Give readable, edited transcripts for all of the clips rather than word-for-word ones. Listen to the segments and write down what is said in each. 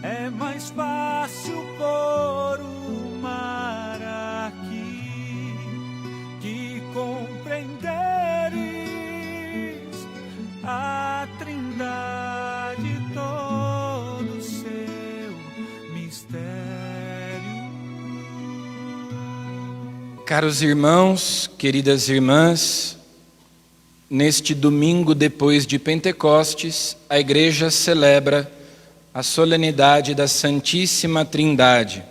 É mais fácil pôr o mar aqui que compreenderes a Trindade, todo o seu mistério. Caros irmãos, queridas irmãs, neste domingo depois de Pentecostes, a Igreja celebra a solenidade da Santíssima Trindade,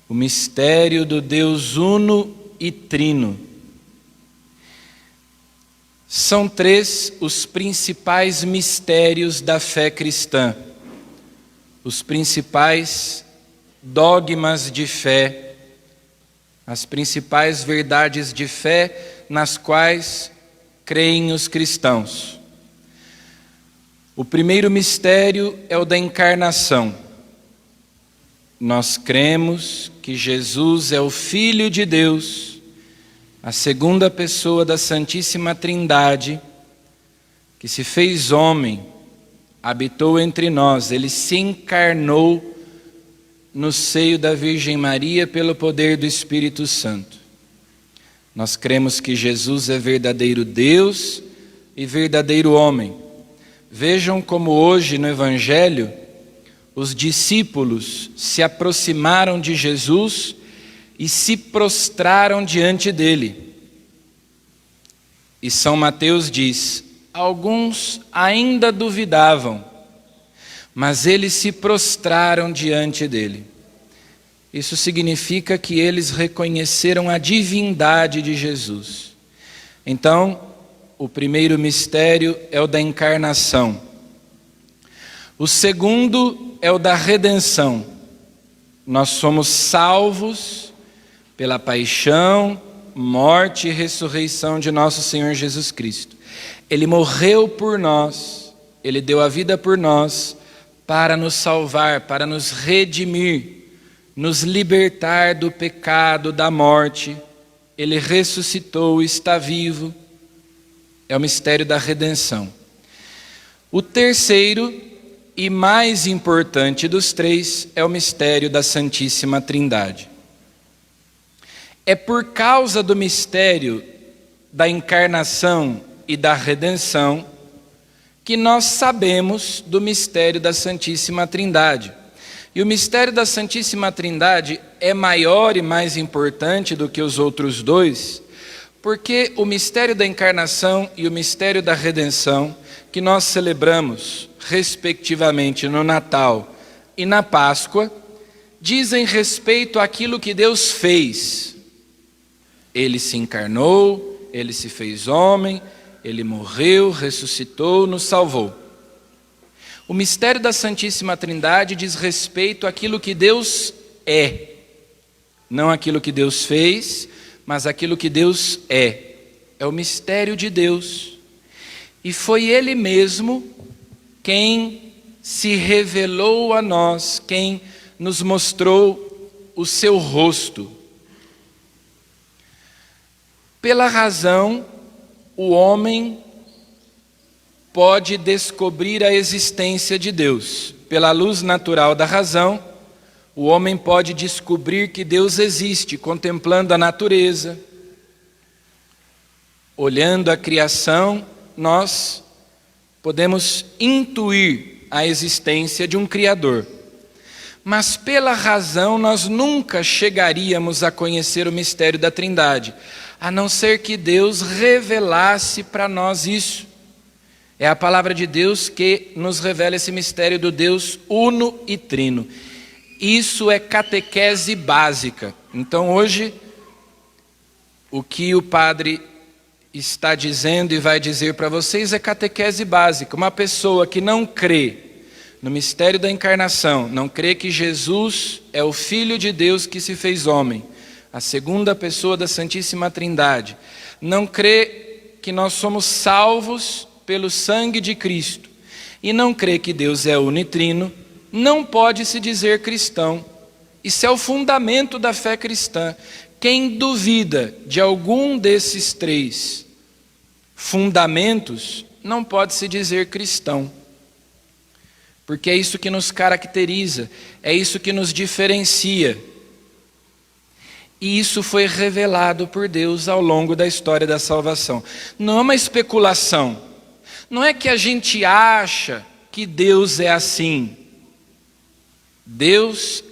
o mistério do Deus uno e trino. São três os principais mistérios da fé cristã, os principais dogmas de fé, as principais verdades de fé nas quais creem os cristãos. O primeiro mistério é o da encarnação. Nós cremos que Jesus é o Filho de Deus, a segunda pessoa da Santíssima Trindade, que se fez homem, habitou entre nós, ele se encarnou no seio da Virgem Maria pelo poder do Espírito Santo. Nós cremos que Jesus é verdadeiro Deus e verdadeiro homem. Vejam como hoje no Evangelho os discípulos se aproximaram de Jesus e se prostraram diante dele. E São Mateus diz: alguns ainda duvidavam, mas eles se prostraram diante dele. Isso significa que eles reconheceram a divindade de Jesus. Então, o primeiro mistério é o da encarnação. O segundo é o da redenção. Nós somos salvos pela paixão, morte e ressurreição de nosso Senhor Jesus Cristo. Ele morreu por nós, ele deu a vida por nós para nos salvar, para nos redimir, nos libertar do pecado, da morte. Ele ressuscitou, está vivo. É o mistério da redenção. O terceiro e mais importante dos três é o mistério da Santíssima Trindade. É por causa do mistério da encarnação e da redenção que nós sabemos do mistério da Santíssima Trindade. E o mistério da Santíssima Trindade é maior e mais importante do que os outros dois, porque o mistério da encarnação e o mistério da redenção, que nós celebramos respectivamente no Natal e na Páscoa, dizem respeito àquilo que Deus fez. Ele se encarnou, ele se fez homem, ele morreu, ressuscitou, nos salvou. O mistério da Santíssima Trindade diz respeito àquilo que Deus é, não aquilo que Deus fez, mas aquilo que Deus é. É o mistério de Deus. E foi Ele mesmo quem se revelou a nós, quem nos mostrou o seu rosto. Pela razão, o homem pode descobrir a existência de Deus. Pela luz natural da razão, o homem pode descobrir que Deus existe, contemplando a natureza. Olhando a criação, nós podemos intuir a existência de um Criador. Mas pela razão nós nunca chegaríamos a conhecer o mistério da Trindade, a não ser que Deus revelasse para nós isso. É a palavra de Deus que nos revela esse mistério do Deus uno e trino. Isso é catequese básica. Então hoje, o que o padre está dizendo e vai dizer para vocês é catequese básica. Uma pessoa que não crê no mistério da encarnação, não crê que Jesus é o Filho de Deus que se fez homem, a segunda pessoa da Santíssima Trindade, não crê que nós somos salvos pelo sangue de Cristo e não crê que Deus é unitrino, não pode se dizer cristão. Isso é o fundamento da fé cristã. Quem duvida de algum desses três fundamentos não pode se dizer cristão. porque é isso que nos caracteriza, é isso que nos diferencia. E isso foi revelado por Deus ao longo da história da salvação. Não é uma especulação, não é que a gente acha que Deus é assim. Deus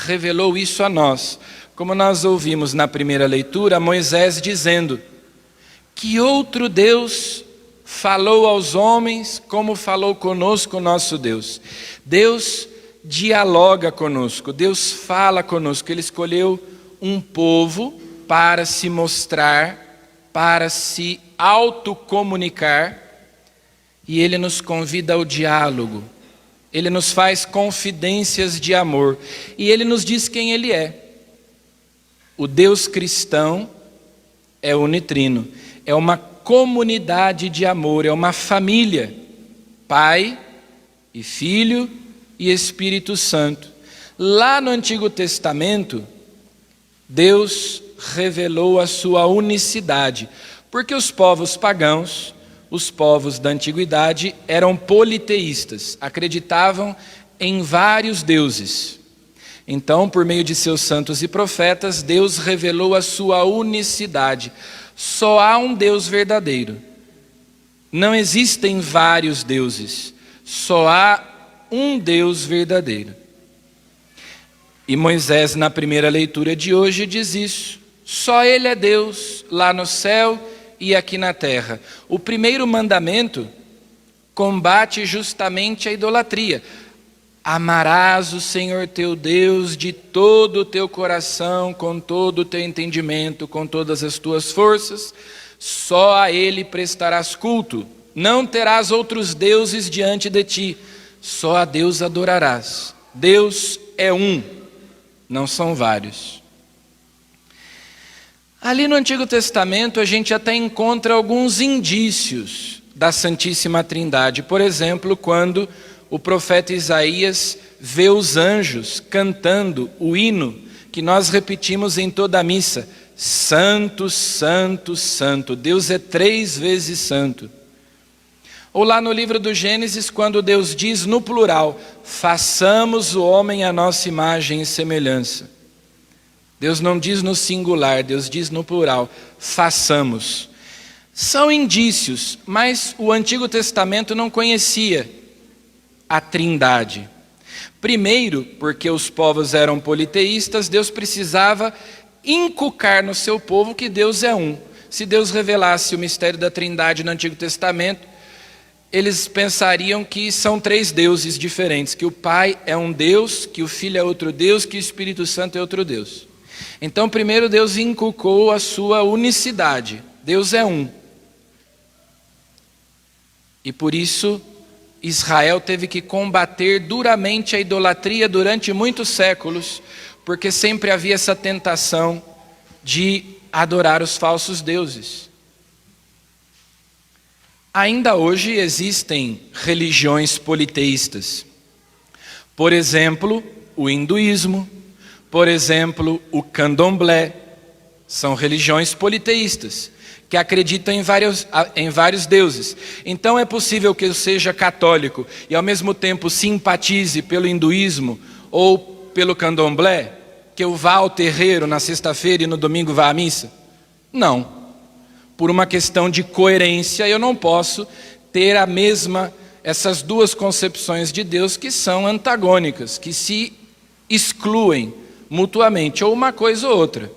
revelou isso a nós, como nós ouvimos na primeira leitura, Moisés dizendo: que outro Deus falou aos homens como falou conosco o nosso Deus. Deus dialoga conosco, Deus fala conosco. Ele escolheu um povo para se mostrar, para se autocomunicar, e Ele nos convida ao diálogo. Ele nos faz confidências de amor, e Ele nos diz quem Ele é. O Deus cristão é unitrino, é uma comunidade de amor, é uma família, Pai e Filho e Espírito Santo. Lá no Antigo Testamento, Deus revelou a sua unicidade, porque os povos pagãos, os povos da antiguidade, eram politeístas, acreditavam em vários deuses. Então, por meio de seus santos e profetas, Deus revelou a sua unicidade. Só há um Deus verdadeiro. Não existem vários deuses, só há um Deus verdadeiro. E Moisés, na primeira leitura de hoje, diz isso. Só Ele é Deus, lá no céu e aqui na terra. O primeiro mandamento combate justamente a idolatria. Amarás o Senhor teu Deus de todo o teu coração, com todo o teu entendimento, com todas as tuas forças. Só a Ele prestarás culto. Não terás outros deuses diante de ti. Só a Deus adorarás. Deus é um. Não são vários. Ali no Antigo Testamento a gente até encontra alguns indícios da Santíssima Trindade. Por exemplo, quando o profeta Isaías vê os anjos cantando o hino que nós repetimos em toda a missa: Santo, Santo, Santo. Deus é 3 vezes santo. Ou lá no livro do Gênesis, quando Deus diz no plural: façamos o homem à nossa imagem e semelhança. Deus não diz no singular, Deus diz no plural: façamos. São indícios, mas o Antigo Testamento não conhecia a Trindade. Primeiro, porque os povos eram politeístas, Deus precisava inculcar no seu povo que Deus é um. Se Deus revelasse o mistério da Trindade no Antigo Testamento, eles pensariam que são 3 deuses diferentes, que o Pai é um Deus, que o Filho é outro Deus, que o Espírito Santo é outro Deus. Então, primeiro Deus inculcou a sua unicidade. Deus é um. E por isso, Israel teve que combater duramente a idolatria durante muitos séculos, porque sempre havia essa tentação de adorar os falsos deuses. Ainda hoje existem religiões politeístas. Por exemplo, o hinduísmo, por exemplo, o candomblé. São religiões politeístas, que acreditam em vários deuses. Então é possível que eu seja católico e ao mesmo tempo simpatize pelo hinduísmo ou pelo candomblé, que eu vá ao terreiro na sexta-feira e no domingo vá à missa? Não. Por uma questão de coerência, eu não posso ter essas duas concepções de Deus que são antagônicas, que se excluem mutuamente, ou uma coisa ou outra.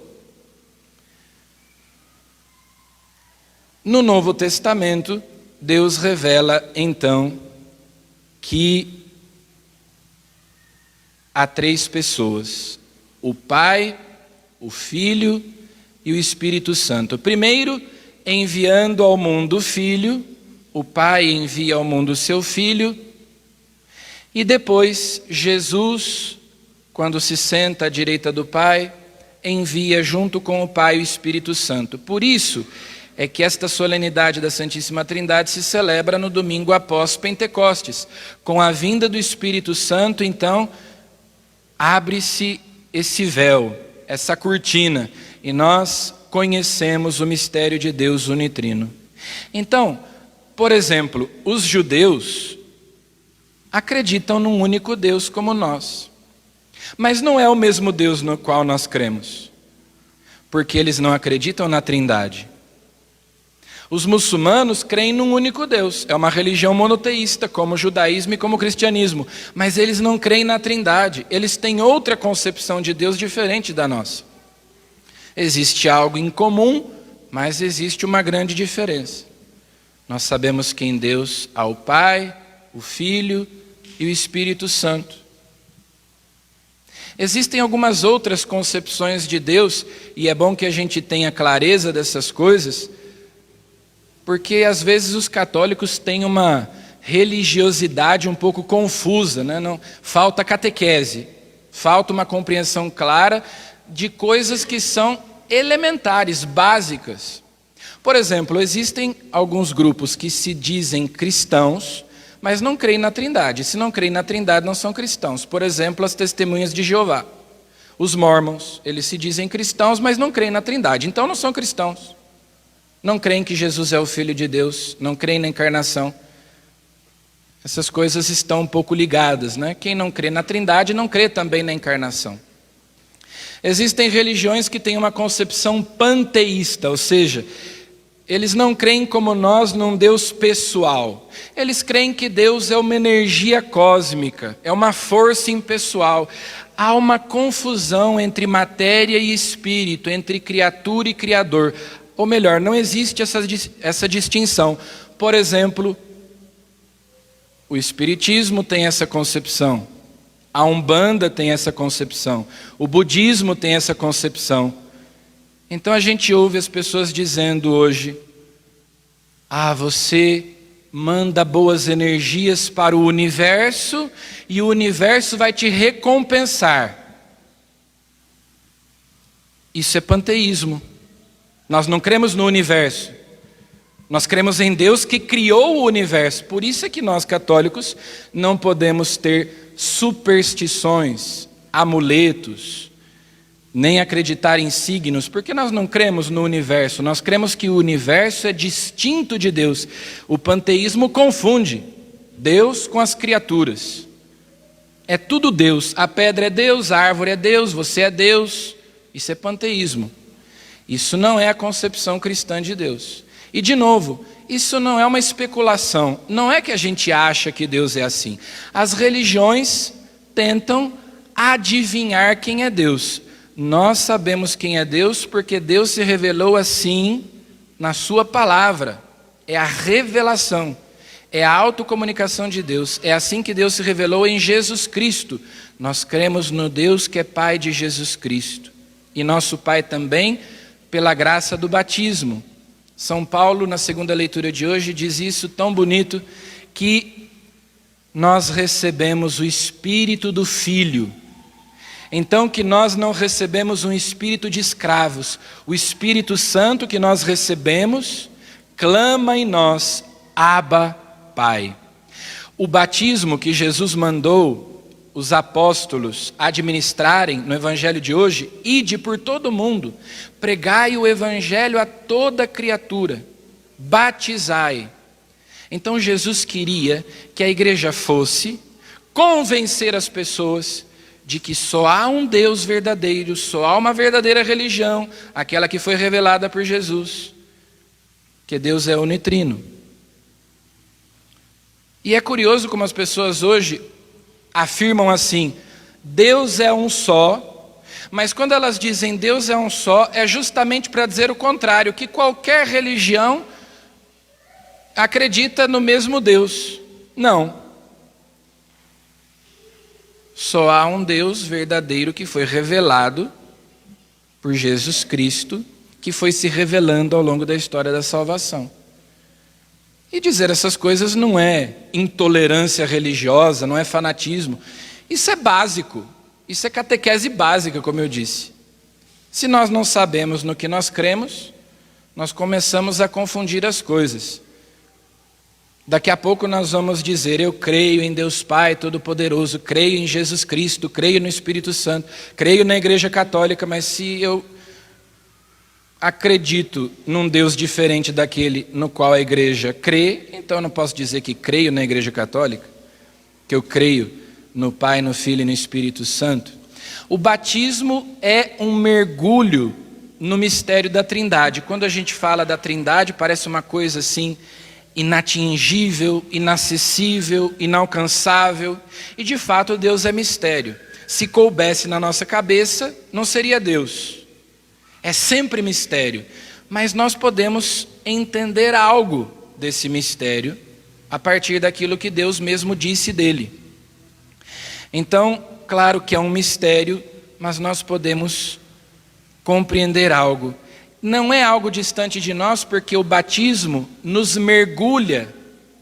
No Novo Testamento, Deus revela então que há 3 pessoas: o Pai, o Filho e o Espírito Santo. Primeiro, enviando ao mundo o Filho, o Pai envia ao mundo o seu Filho, e depois Jesus, quando se senta à direita do Pai, envia junto com o Pai o Espírito Santo. Por isso é que esta solenidade da Santíssima Trindade se celebra no domingo após Pentecostes. Com a vinda do Espírito Santo, então, abre-se esse véu, essa cortina, e nós conhecemos o mistério de Deus unitrino. Então, por exemplo, os judeus acreditam num único Deus como nós. Mas não é o mesmo Deus no qual nós cremos, porque eles não acreditam na Trindade. Os muçulmanos creem num único Deus, é uma religião monoteísta, como o judaísmo e como o cristianismo, mas eles não creem na Trindade, eles têm outra concepção de Deus diferente da nossa. Existe algo em comum, mas existe uma grande diferença. Nós sabemos que em Deus há o Pai, o Filho e o Espírito Santo. Existem algumas outras concepções de Deus, e é bom que a gente tenha clareza dessas coisas, porque às vezes os católicos têm uma religiosidade um pouco confusa, né? Não, falta catequese, falta uma compreensão clara de coisas que são elementares, básicas. Por exemplo, existem alguns grupos que se dizem cristãos, mas não creem na Trindade. Se não creem na Trindade, não são cristãos. Por exemplo, as Testemunhas de Jeová. Os Mormons, eles se dizem cristãos, mas não creem na Trindade. Então não são cristãos. Não creem que Jesus é o Filho de Deus, não creem na encarnação. Essas coisas estão um pouco ligadas, né? Quem não crê na Trindade não crê também na encarnação. Existem religiões que têm uma concepção panteísta, ou seja, eles não creem como nós num Deus pessoal. Eles creem que Deus é uma energia cósmica, é uma força impessoal. Há uma confusão entre matéria e espírito, entre criatura e criador. Ou melhor, não existe essa distinção. Por exemplo, o Espiritismo tem essa concepção, a Umbanda tem essa concepção, o Budismo tem essa concepção. Então a gente ouve as pessoas dizendo hoje: você manda boas energias para o universo e o universo vai te recompensar. Isso é panteísmo. Nós não cremos no universo, nós cremos em Deus que criou o universo. Por isso é que nós católicos não podemos ter superstições, amuletos, nem acreditar em signos, porque nós não cremos no universo, nós cremos que o universo é distinto de Deus. O panteísmo confunde Deus com as criaturas. É tudo Deus, a pedra é Deus, a árvore é Deus, você é Deus. Isso é panteísmo. Isso não é a concepção cristã de Deus. E de novo, isso não é uma especulação, não é que a gente acha que Deus é assim. As religiões tentam adivinhar quem é Deus. Nós sabemos quem é Deus porque Deus se revelou assim na sua palavra. É a revelação, é a autocomunicação de Deus. É assim que Deus se revelou em Jesus Cristo. Nós cremos no Deus que é Pai de Jesus Cristo. E nosso Pai também pela graça do batismo. São Paulo, na segunda leitura de hoje, diz isso tão bonito, que nós recebemos o Espírito do Filho. Então que nós não recebemos um espírito de escravos. O Espírito Santo que nós recebemos, clama em nós, Abba, Pai. O batismo que Jesus mandou os apóstolos administrarem no evangelho de hoje: ide por todo o mundo, pregai o evangelho a toda criatura, batizai. Então Jesus queria que a igreja fosse convencer as pessoas de que só há um Deus verdadeiro, só há uma verdadeira religião, aquela que foi revelada por Jesus, que Deus é unitrino. E é curioso como as pessoas hoje afirmam assim: Deus é um só, mas quando elas dizem Deus é um só, é justamente para dizer o contrário, que qualquer religião acredita no mesmo Deus. Não. Só há um Deus verdadeiro que foi revelado por Jesus Cristo, que foi se revelando ao longo da história da salvação. E dizer essas coisas não é intolerância religiosa, não é fanatismo. Isso é básico, isso é catequese básica, como eu disse. Se nós não sabemos no que nós cremos, nós começamos a confundir as coisas. Daqui a pouco nós vamos dizer: eu creio em Deus Pai Todo-Poderoso, creio em Jesus Cristo, creio no Espírito Santo, creio na Igreja Católica, mas se eu acredito num Deus diferente daquele no qual a igreja crê, então eu não posso dizer que creio na Igreja Católica. que eu creio no Pai, no Filho e no Espírito Santo. O batismo é um mergulho no mistério da Trindade. Quando a gente fala da Trindade, parece uma coisa assim, inatingível, inacessível, inalcançável. E de fato Deus é mistério. Se coubesse na nossa cabeça, não seria Deus. É sempre mistério. Mas nós podemos entender algo desse mistério a partir daquilo que Deus mesmo disse dele. Então, claro que é um mistério, mas nós podemos compreender algo. Não é algo distante de nós, porque o batismo nos mergulha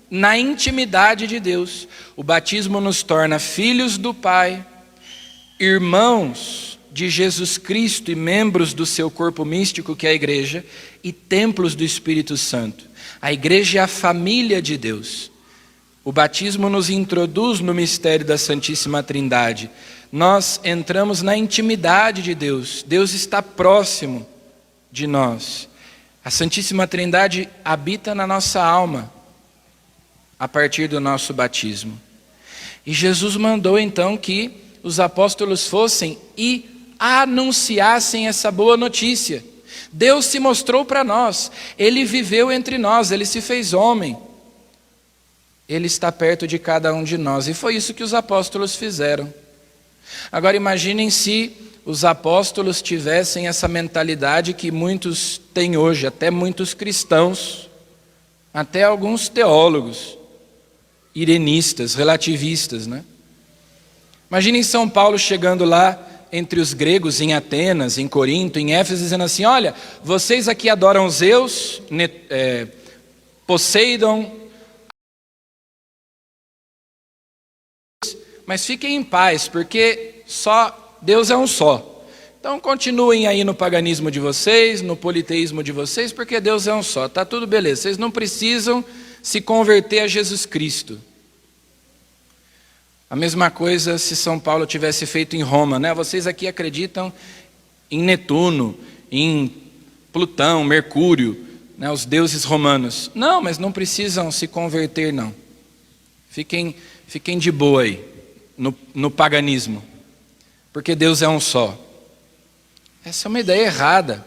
na intimidade de Deus. O batismo nos torna filhos do Pai, irmãos de Jesus Cristo e membros do seu corpo místico, que é a igreja, e templos do Espírito Santo. A igreja é a família de Deus. O batismo nos introduz no mistério da Santíssima Trindade. Nós entramos na intimidade de Deus. Deus está próximo de nós. A Santíssima Trindade habita na nossa alma a partir do nosso batismo. E Jesus mandou então que os apóstolos fossem e anunciassem essa boa notícia. Deus se mostrou para nós, Ele viveu entre nós, Ele se fez homem. Ele está perto de cada um de nós. E foi isso que os apóstolos fizeram. Agora imaginem se os apóstolos tivessem essa mentalidade que muitos têm hoje, até muitos cristãos, até alguns teólogos, irenistas, relativistas, né? Imaginem São Paulo chegando lá entre os gregos, em Atenas, em Corinto, em Éfeso, dizendo assim: olha, vocês aqui adoram Zeus, Poseidon, mas fiquem em paz, porque só Deus é um só. Então continuem aí no paganismo de vocês, no politeísmo de vocês, porque Deus é um só. Está tudo beleza, vocês não precisam se converter a Jesus Cristo. A mesma coisa se São Paulo tivesse feito em Roma, né? Vocês aqui acreditam em Netuno, em Plutão, Mercúrio, né? Os deuses romanos. Não, mas não precisam se converter, não. Fiquem de boa aí. No paganismo, porque Deus é um só. Essa é uma ideia errada.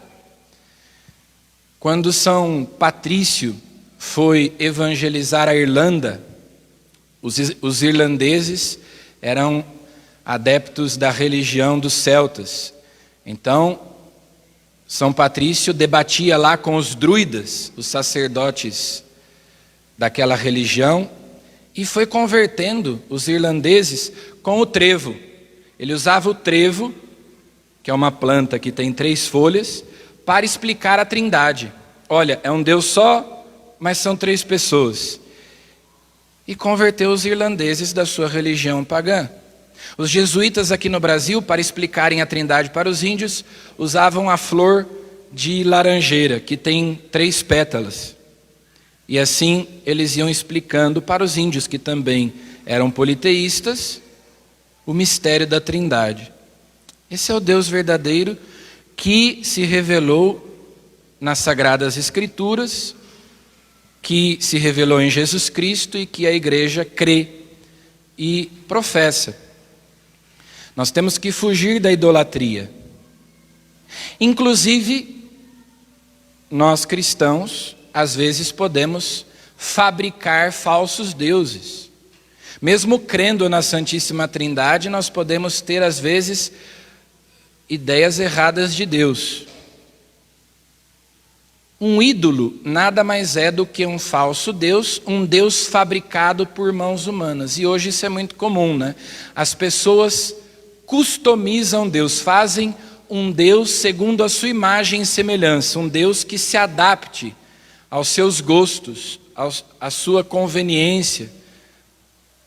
Quando São Patrício foi evangelizar a Irlanda, os irlandeses eram adeptos da religião dos celtas. Então, São Patrício debatia lá com os druidas, os sacerdotes daquela religião, e foi convertendo os irlandeses com o trevo. Ele usava o trevo, que é uma planta que tem 3 folhas, para explicar a Trindade. Olha, é um Deus só, mas são 3 pessoas. E converteu os irlandeses da sua religião pagã. Os jesuítas aqui no Brasil, para explicarem a Trindade para os índios, usavam a flor de laranjeira, que tem 3 pétalas. E assim eles iam explicando para os índios, que também eram politeístas, o mistério da Trindade. Esse é o Deus verdadeiro que se revelou nas Sagradas Escrituras, que se revelou em Jesus Cristo e que a igreja crê e professa. Nós temos que fugir da idolatria. Inclusive, nós cristãos, às vezes podemos fabricar falsos deuses. Mesmo crendo na Santíssima Trindade, nós podemos ter às vezes ideias erradas de Deus. Um ídolo nada mais é do que um falso Deus, um Deus fabricado por mãos humanas. E hoje isso é muito comum, né? As pessoas customizam Deus, fazem um Deus segundo a sua imagem e semelhança, um Deus que se adapte aos seus gostos, à sua conveniência,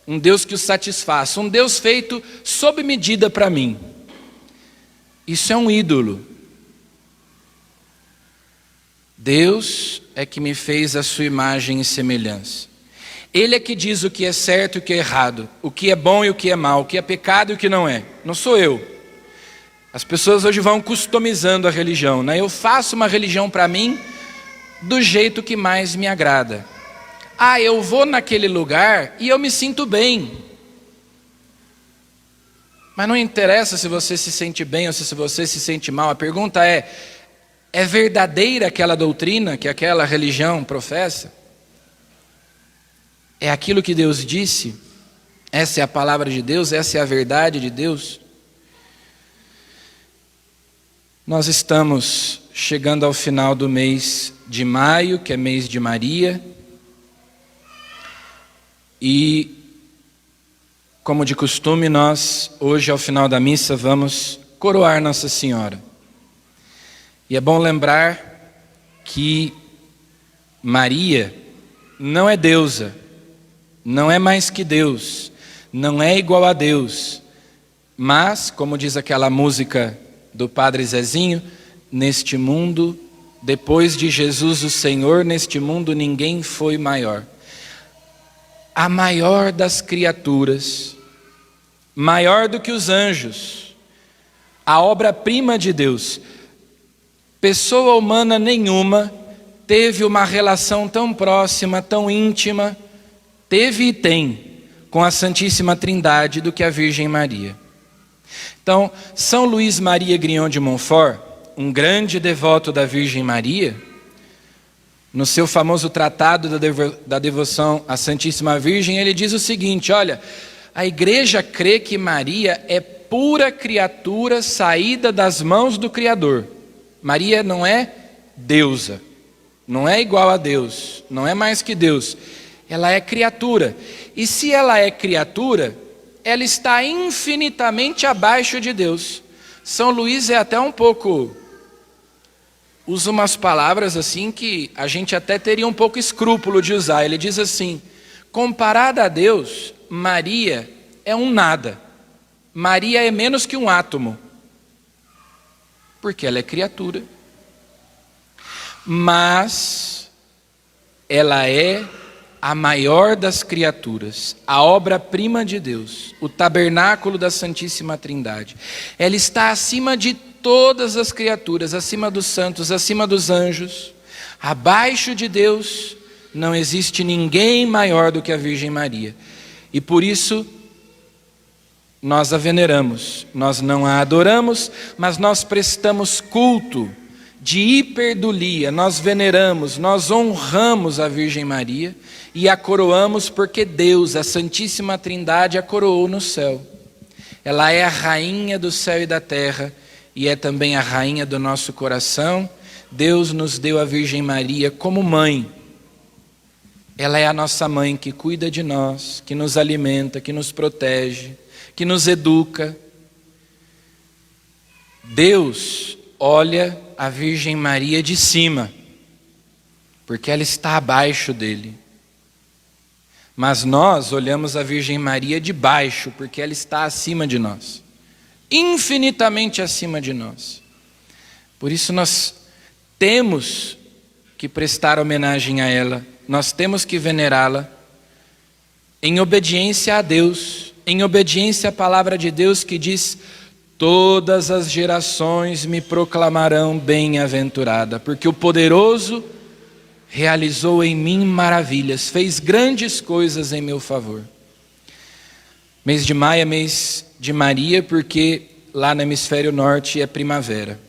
um Deus que o satisfaça, um Deus feito sob medida para mim. Isso é um ídolo. Deus é que me fez a sua imagem e semelhança. Ele é que diz o que é certo e o que é errado, o que é bom e o que é mal, o que é pecado e o que não é. Não sou eu. As pessoas hoje vão customizando a religião, né? Eu faço uma religião para mim do jeito que mais me agrada. Eu vou naquele lugar e eu me sinto bem. Mas não interessa se você se sente bem ou se você se sente mal. A pergunta é verdadeira aquela doutrina que aquela religião professa? É aquilo que Deus disse? Essa é a palavra de Deus? Essa é a verdade de Deus? Nós estamos chegando ao final do mês de maio, que é mês de Maria. E, como de costume, nós, hoje ao final da missa, vamos coroar Nossa Senhora. E é bom lembrar que Maria não é deusa, não é mais que Deus, não é igual a Deus, mas, como diz aquela música do Padre Zezinho, neste mundo, depois de Jesus o Senhor, neste mundo ninguém foi maior. A maior das criaturas, maior do que os anjos, a obra-prima de Deus. Pessoa humana nenhuma teve uma relação tão próxima, tão íntima, teve e tem, com a Santíssima Trindade do que a Virgem Maria. Então, São Luís Maria Grignon de Montfort, um grande devoto da Virgem Maria, no seu famoso tratado da devoção à Santíssima Virgem, ele diz o seguinte: olha, a igreja crê que Maria é pura criatura saída das mãos do Criador. Maria não é deusa, não é igual a Deus, não é mais que Deus. Ela é criatura. E se ela é criatura, ela está infinitamente abaixo de Deus. São Luís é até um pouco... usa umas palavras assim que a gente até teria um pouco escrúpulo de usar. Ele diz assim: comparada a Deus, Maria é um nada. Maria é menos que um átomo. Porque ela é criatura. Mas ela é a maior das criaturas, a obra-prima de Deus, o tabernáculo da Santíssima Trindade. Ela está acima de todas as criaturas, acima dos santos, acima dos anjos. Abaixo de Deus não existe ninguém maior do que a Virgem Maria. E por isso nós a veneramos, nós não a adoramos, mas nós prestamos culto de hiperdulia, nós veneramos, nós honramos a Virgem Maria e a coroamos porque Deus, a Santíssima Trindade, a coroou no céu. Ela é a rainha do céu e da terra e é também a rainha do nosso coração. Deus nos deu a Virgem Maria como mãe. Ela é a nossa mãe que cuida de nós, que nos alimenta, que nos protege, que nos educa. Deus olha a Virgem Maria de cima, porque ela está abaixo dele. Mas nós olhamos a Virgem Maria de baixo, porque ela está acima de nós, infinitamente acima de nós. Por isso nós temos que prestar homenagem a ela, nós temos que venerá-la em obediência a Deus, em obediência à palavra de Deus que diz: todas as gerações me proclamarão bem-aventurada, porque o poderoso realizou em mim maravilhas, fez grandes coisas em meu favor. Mês de maio é mês de Maria, porque lá no hemisfério norte é primavera.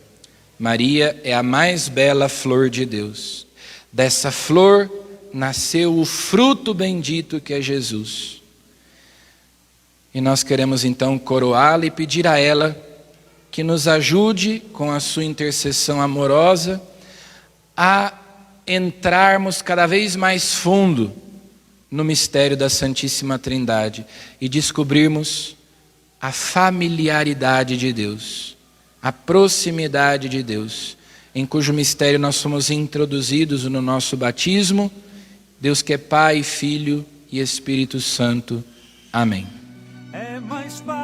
Maria é a mais bela flor de Deus. Dessa flor nasceu o fruto bendito que é Jesus. E nós queremos então coroá-la e pedir a ela que nos ajude com a sua intercessão amorosa a entrarmos cada vez mais fundo no mistério da Santíssima Trindade e descobrirmos a familiaridade de Deus, a proximidade de Deus, em cujo mistério nós somos introduzidos no nosso batismo. Deus que é Pai, Filho e Espírito Santo. Amém. É mais fácil